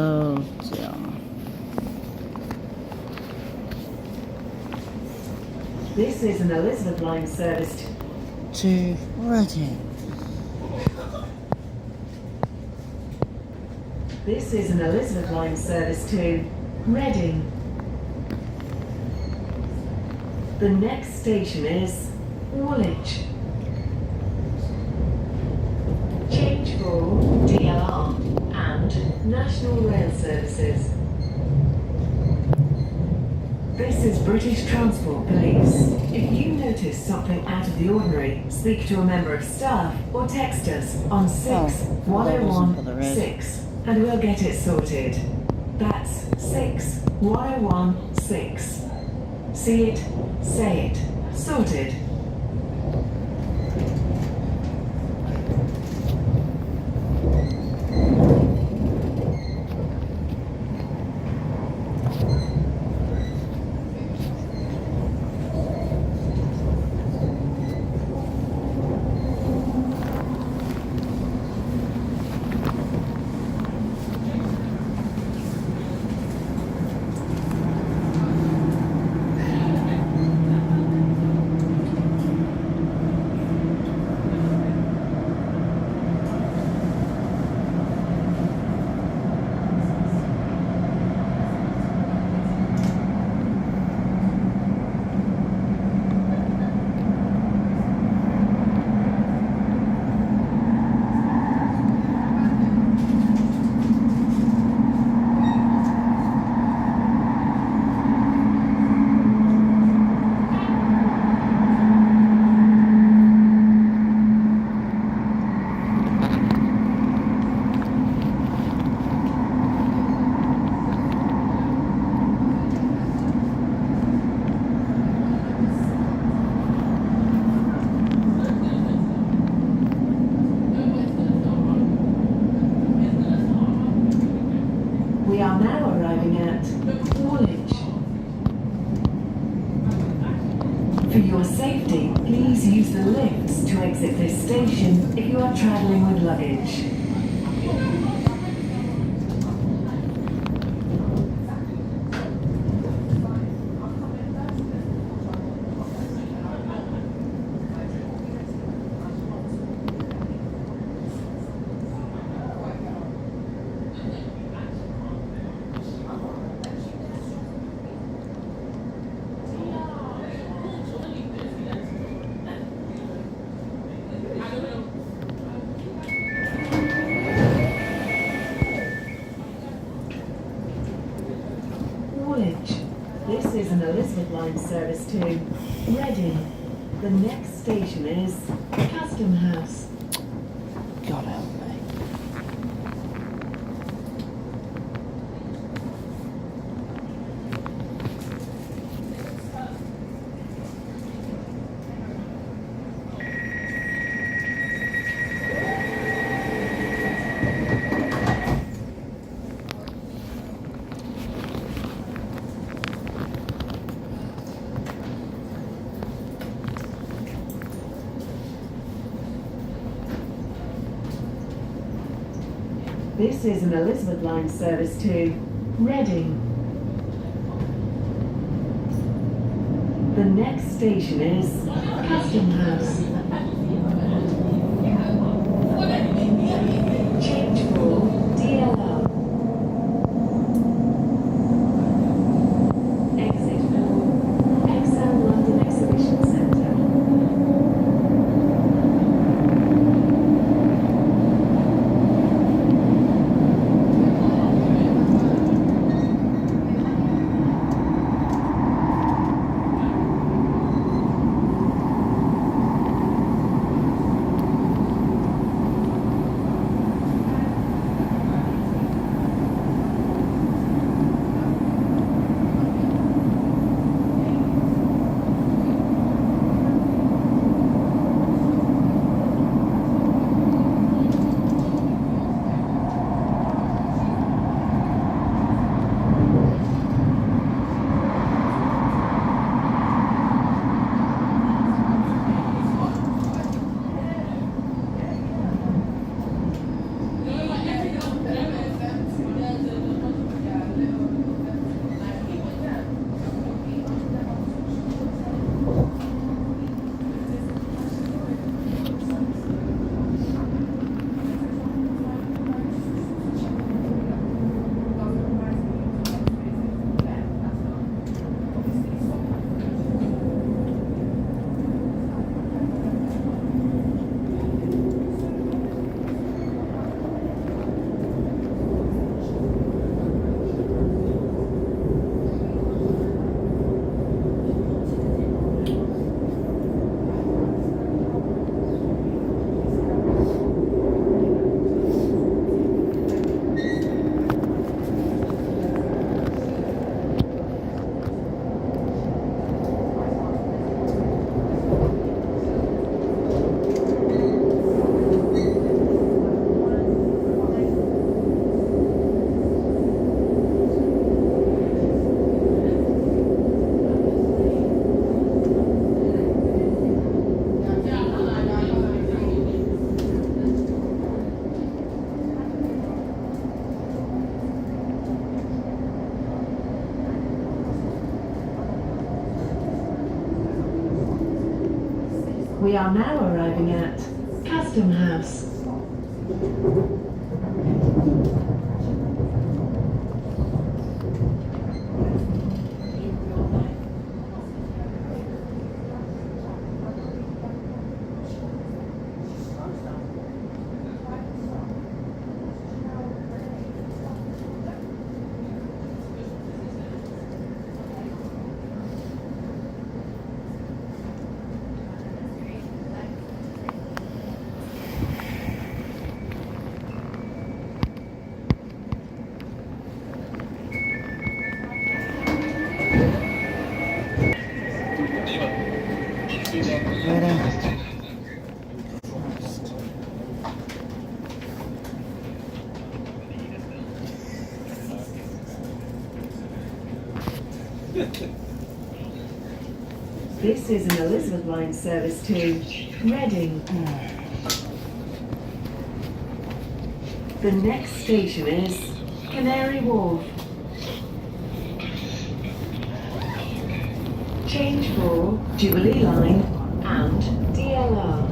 Oh dear. This is an Elizabeth line service to Reading. This is an Elizabeth line service to Reading. The next station is Woolwich. Change for DLR and National Rail Services. This is British Transport Police. If you notice something out of the ordinary, speak to a member of staff or text us on 61016 and we'll get it sorted. That's 61016. See it, say it, sorted. We are now arriving at Woolwich. For your safety, please use the lifts to exit this station if you are travelling with luggage. This is an Elizabeth line service to Reading. The next station is Custom House. God help me. This is an Elizabeth line service to Reading. The next station is Custom House. Change for DLR. Exit for XL London Exhibition Centre. We are now arriving at Custom House. Ready? This is an Elizabeth line service to Reading. The next station is Canary Wharf. Change for Jubilee line and DLR.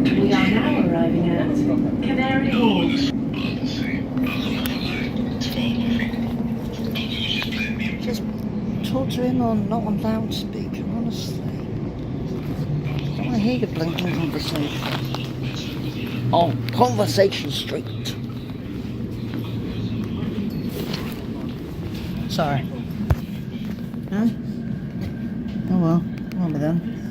We are now arriving at Canary Wharf. Just talk to him on, not on loudspeaker, honestly. I don't want to hear your blinking conversation. Oh, Conversation Street. Sorry. Huh? Oh well, I'll be then.